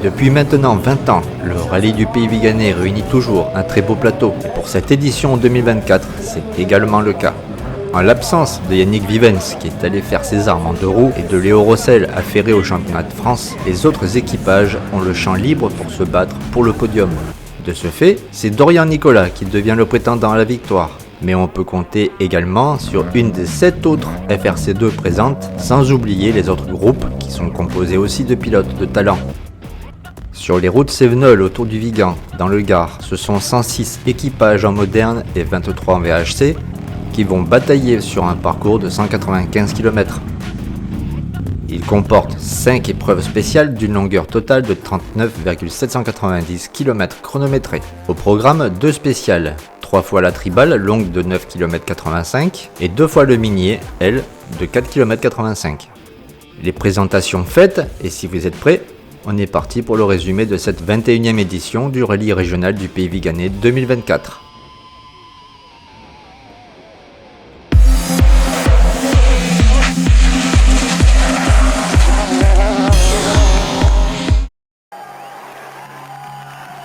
Depuis maintenant 20 ans, le rallye du Pays Viganais réunit toujours un très beau plateau. Et pour cette édition 2024, c'est également le cas. En l'absence de Yannick Vivens, qui est allé faire ses armes en 2 roues, et de Léo Rossel affairé au championnat de France, les autres équipages ont le champ libre pour se battre pour le podium. De ce fait, c'est Dorian Nicolas qui devient le prétendant à la victoire. Mais on peut compter également sur une des 7 autres FRC2 présentes, sans oublier les autres groupes qui sont composés aussi de pilotes de talent. Sur les routes Cévenol autour du Vigan, dans le Gard, ce sont 106 équipages en moderne et 23 en VHC qui vont batailler sur un parcours de 195 km. Il comporte 5 épreuves spéciales d'une longueur totale de 39,790 km chronométrés. Au programme, 2 spéciales, 3 fois la tribale longue de 9 km 85 et 2 fois le minier, elle, de 4 km 85. Les présentations faites, et si vous êtes prêts, on est parti pour le résumé de cette 21e édition du rallye régional du Pays Viganais 2024.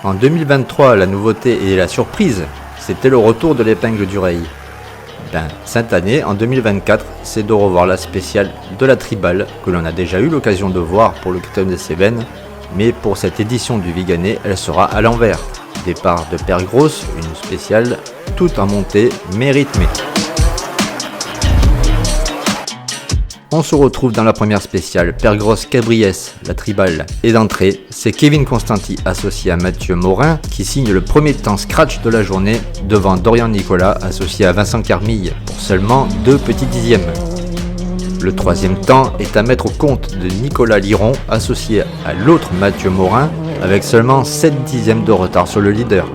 En 2023, la nouveauté et la surprise, c'était le retour de l'épingle du rallye. Cette année, en 2024, c'est de revoir la spéciale de la tribale que l'on a déjà eu l'occasion de voir pour le Critérium des Cévennes, mais pour cette édition du Viganais, elle sera à l'envers. Départ de Père-Grosse, une spéciale toute en montée mais rythmée. On se retrouve dans la première spéciale, Père-Grosse-Cabriès, la tribale. Et d'entrée, c'est Kevin Constanti associé à Mathieu Morin qui signe le premier temps scratch de la journée devant Dorian Nicolas associé à Vincent Carmille pour seulement 2 petits dixièmes. Le troisième temps est à mettre au compte de Nicolas Liron associé à l'autre Mathieu Morin avec seulement 7 dixièmes de retard sur le leader.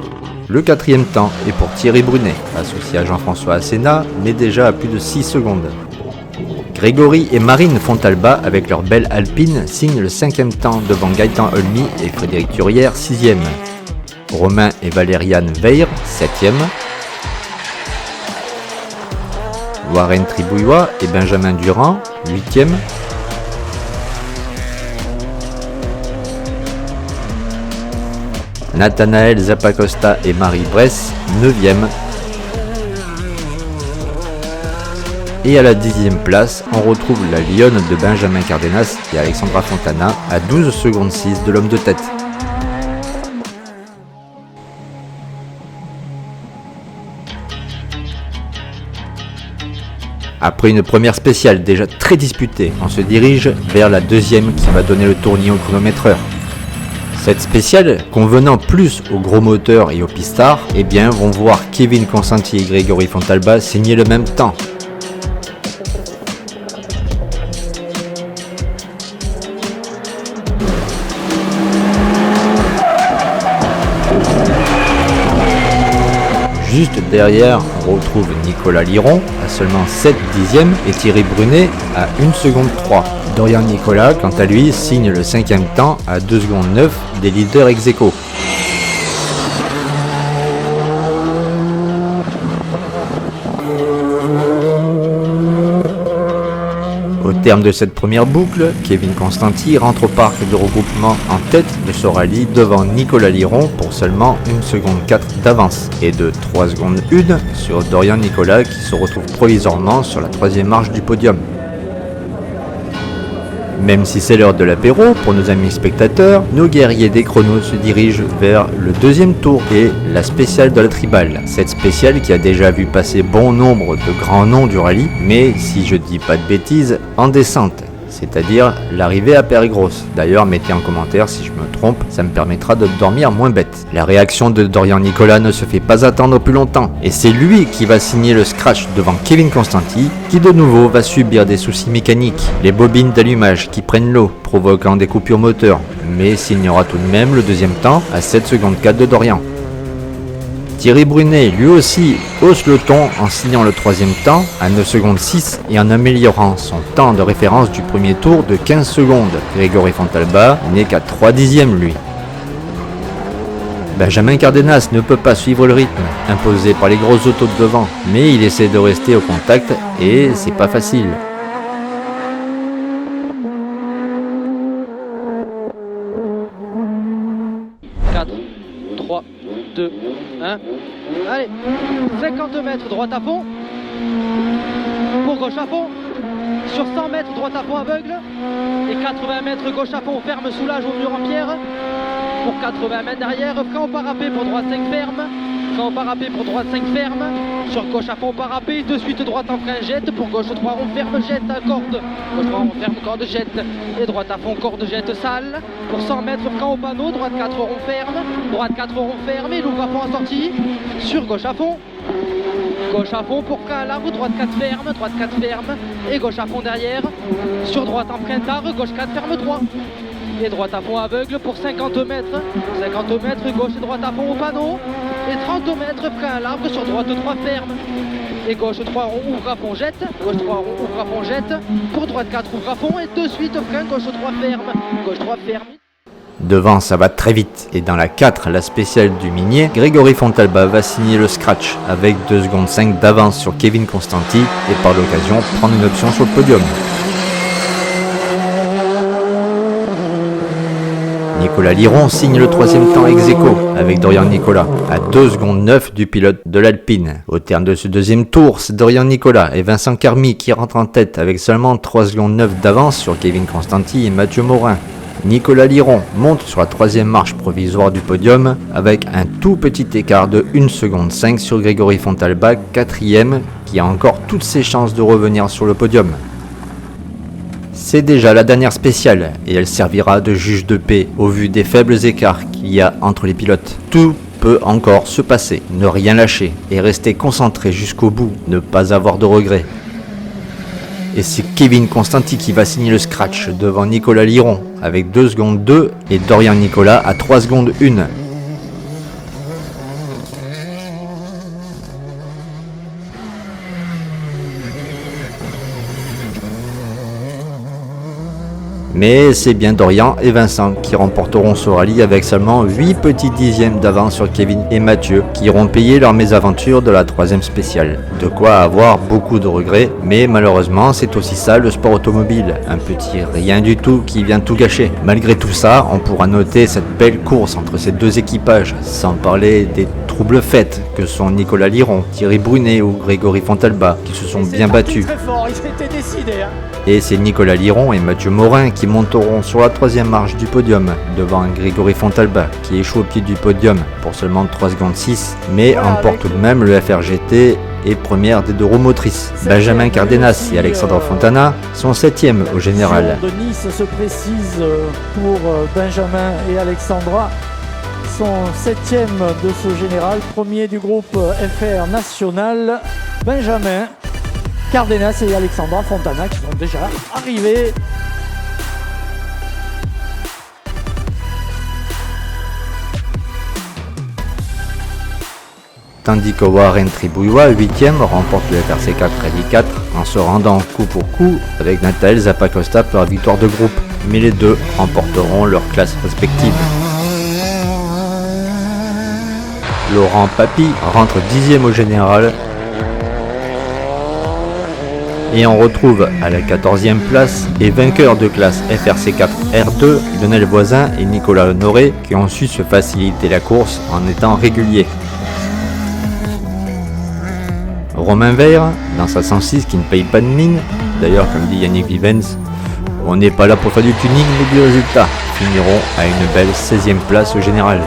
Le quatrième temps est pour Thierry Brunet associé à Jean-François Asséna mais déjà à plus de 6 secondes. Grégory et Marine Fontalba, avec leur belle Alpine, signent le 5e temps devant Gaëtan Olmy et Frédéric Turière, 6e. Romain et Valériane Veir, 7e. Warren Tribouillois et Benjamin Durand, 8e. Nathanaël Zappacosta et Marie Bress, 9e. Et à la 10e place, on retrouve la lionne de Benjamin Cardenas et Alexandra Fontana à 12 secondes 6 de l'homme de tête. Après une première spéciale déjà très disputée, on se dirige vers la deuxième qui va donner le tournis au chronomètreur. Cette spéciale, convenant plus aux gros moteurs et aux pistards, vont voir Kevin Constanti et Grégory Fontalba signer le même temps. Juste derrière, on retrouve Nicolas Liron à seulement 7 dixièmes et Thierry Brunet à 1 seconde 3. Dorian Nicolas, quant à lui, signe le 5e temps à 2 secondes 9 des leaders ex aequo. Au terme de cette première boucle, Kevin Constanti rentre au parc de regroupement en tête de ce rallye devant Nicolas Liron pour seulement 1 seconde 4 d'avance et de 3 secondes 1 sur Dorian Nicolas qui se retrouve provisoirement sur la 3e marche du podium. Même si c'est l'heure de l'apéro, pour nos amis spectateurs, nos guerriers des chronos se dirigent vers le 2e tour et la spéciale de la tribale. Cette spéciale qui a déjà vu passer bon nombre de grands noms du rallye, mais si je dis pas de bêtises, en descente, c'est-à-dire l'arrivée à Père-Grosse. D'ailleurs, mettez en commentaire si je me trompe, ça me permettra de dormir moins bête. La réaction de Dorian Nicolas ne se fait pas attendre plus longtemps, et c'est lui qui va signer le scratch devant Kevin Constanti, qui de nouveau va subir des soucis mécaniques, les bobines d'allumage qui prennent l'eau, provoquant des coupures moteurs, mais signera tout de même le 2e temps à 7 secondes 4 de Dorian. Thierry Brunet, lui aussi, hausse le ton en signant le 3e temps à 9 secondes 6 et en améliorant son temps de référence du premier tour de 15 secondes. Grégory Fontalba n'est qu'à 3 dixièmes lui. Benjamin Cardenas ne peut pas suivre le rythme imposé par les grosses autos de devant, mais il essaie de rester au contact et c'est pas facile. 4, 3, 2, 1. Allez, 52 mètres droite à fond. Pour gauche à fond. Sur 100 mètres droite à fond aveugle. Et 80 mètres gauche à fond ferme soulage au mur en pierre. Pour 80 mètres derrière, frein au parapet pour droite 5 ferme. Frein au parapet pour droite 5 ferme. Sur gauche à fond parapet, de suite droite en frein jette. Pour gauche 3 rond ferme jette corde. Gauche 3 rond ferme corde jette. Et droite à fond corde jette sale. Pour 100 mètres frein au panneau, droite 4 rond ferme. Droite 4 rond ferme et l'ouvre à fond en sortie. Sur gauche à fond. Gauche à fond pour frein à l'arbre, droite 4 ferme, droite 4 ferme. Et gauche à fond derrière. Sur droite en frein tard, gauche 4 ferme 3. Et droite à fond aveugle pour 50 mètres. 50 mètres gauche et droite à fond au panneau. Et 30 mètres frein à l'arbre sur droite 3 ferme. Et gauche 3 rond ouvre à fond jette. Gauche 3 rond ouvre à fond jette. Pour droite 4 ouvre à fond et de suite frein gauche 3 ferme. Gauche 3 ferme. Devant, ça va très vite. Et dans la 4, la spéciale du Minier, Grégory Fontalba va signer le scratch avec 2 secondes 5 d'avance sur Kevin Constanti et par l'occasion prendre une option sur le podium. Nicolas Liron signe le 3e temps ex aequo avec Dorian Nicolas à 2 secondes 9 du pilote de l'Alpine. Au terme de ce deuxième tour, c'est Dorian Nicolas et Vincent Carmy qui rentrent en tête avec seulement 3 secondes 9 d'avance sur Kevin Constanti et Mathieu Morin. Nicolas Liron monte sur la 3e marche provisoire du podium avec un tout petit écart de 1 seconde 5 sur Grégory Fontalba, 4e, qui a encore toutes ses chances de revenir sur le podium. C'est déjà la dernière spéciale et elle servira de juge de paix au vu des faibles écarts qu'il y a entre les pilotes. Tout peut encore se passer, ne rien lâcher et rester concentré jusqu'au bout, ne pas avoir de regrets. Et c'est Kevin Constanti qui va signer le scratch devant Nicolas Liron avec 2 secondes 2 et Dorian Nicolas à 3 secondes 1. Mais c'est bien Dorian et Vincent qui remporteront ce rallye avec seulement 8 petits dixièmes d'avance sur Kevin et Mathieu qui iront payer leur mésaventure de la 3e spéciale. De quoi avoir beaucoup de regrets, mais malheureusement c'est aussi ça le sport automobile, un petit rien du tout qui vient tout gâcher. Malgré tout ça, on pourra noter cette belle course entre ces deux équipages, sans parler des troubles faits que sont Nicolas Liron, Thierry Brunet ou Grégory Fontalba qui se sont bien battus. Et c'est Nicolas Liron et Mathieu Morin qui monteront sur la 3e marche du podium devant Grégory Fontalba qui échoue au pied du podium pour seulement 3 secondes 6 mais emporte tout de même le FRGT et première des 2 roues motrices. Benjamin Cardenas et Alexandre Fontana sont 7e au général. De Nice se précise pour Benjamin et Alexandra sont 7e de ce général, premier du groupe FR National, Benjamin Cardenas et Alexandra Fontana qui sont déjà arrivés. Tandis que Warren Tribouillois, 8e, remporte le FRC4 Rally 4 en se rendant coup pour coup avec Nathaël Zappacosta pour la victoire de groupe. Mais les deux remporteront leurs classes respectives. Laurent Papy rentre 10e au général. Et on retrouve à la 14e place les vainqueurs de classe FRC4 R2, Lionel Voisin et Nicolas Honoré, qui ont su se faciliter la course en étant réguliers. Romain Veyre, dans sa 106 qui ne paye pas de mine, d'ailleurs comme dit Yannick Vivens, on n'est pas là pour faire du tuning mais du résultat, finiront à une belle 16e place au général.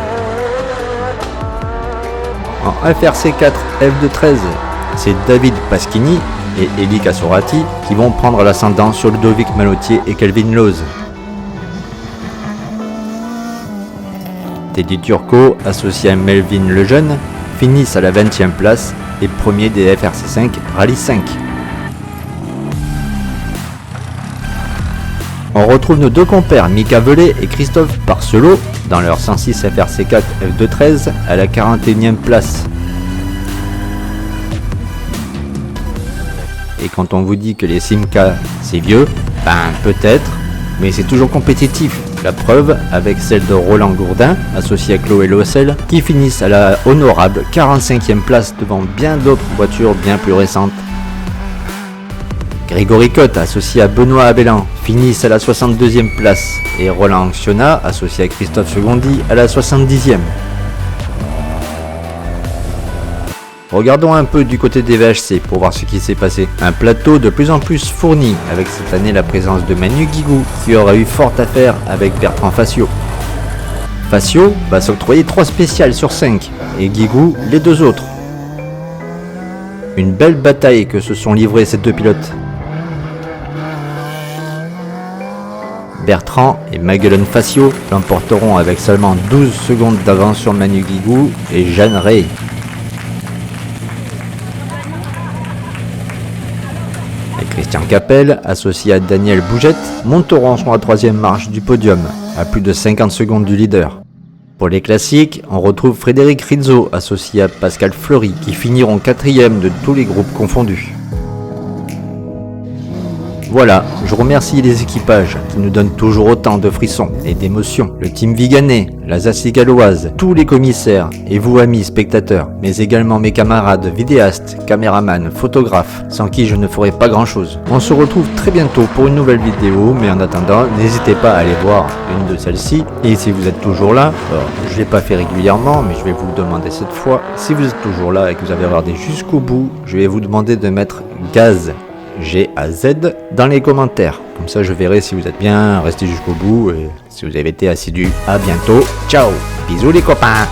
En FRC4 F2-13, c'est David Paschini et Eli Cassorati qui vont prendre l'ascendant sur Ludovic Malotier et Kelvin Loze. Teddy Turco, associé à Melvin Lejeune, finissent à la 20e place et premier des FRC5 Rallye 5. On retrouve nos deux compères Mika Velay et Christophe Parcelot dans leur 106 FRC4 F2-13 à la 41e place. Et quand on vous dit que les Simca c'est vieux, ben peut-être, mais c'est toujours compétitif. La preuve avec celle de Roland Gourdin, associé à Chloé Lossel, qui finissent à la honorable 45e place devant bien d'autres voitures bien plus récentes. Grégory Cotte, associé à Benoît Abelin, finissent à la 62e place et Roland Anxiona, associé à Christophe Secondy, à la 70e. Regardons un peu du côté des VHC pour voir ce qui s'est passé. Un plateau de plus en plus fourni, avec cette année la présence de Manu Guigou, qui aura eu fort à faire avec Bertrand Facio. Facio va s'octroyer 3 spéciales sur 5, et Guigou les 2 autres. Une belle bataille que se sont livrés ces deux pilotes. Bertrand et Maguelone Facio l'emporteront avec seulement 12 secondes d'avance sur Manu Guigou et Jeanne Rey. Et Christian Capel, associé à Daniel Bougette, monteront sur la 3e marche du podium, à plus de 50 secondes du leader. Pour les classiques, on retrouve Frédéric Rizzo, associé à Pascal Fleury, qui finiront 4e de tous les groupes confondus. Voilà, je remercie les équipages qui nous donnent toujours autant de frissons et d'émotions. Le team Viganais, la Zassie galloise, tous les commissaires et vous amis spectateurs, mais également mes camarades vidéastes, caméramans, photographes, sans qui je ne ferai pas grand chose. On se retrouve très bientôt pour une nouvelle vidéo, mais en attendant, n'hésitez pas à aller voir une de celles-ci. Et si vous êtes toujours là, je ne l'ai pas fait régulièrement, mais je vais vous le demander cette fois. Si vous êtes toujours là et que vous avez regardé jusqu'au bout, je vais vous demander de mettre GAZ. G-A-Z dans les commentaires. Comme ça je verrai si vous êtes bien resté jusqu'au bout et si vous avez été assidus. À bientôt. Ciao. Bisous les copains.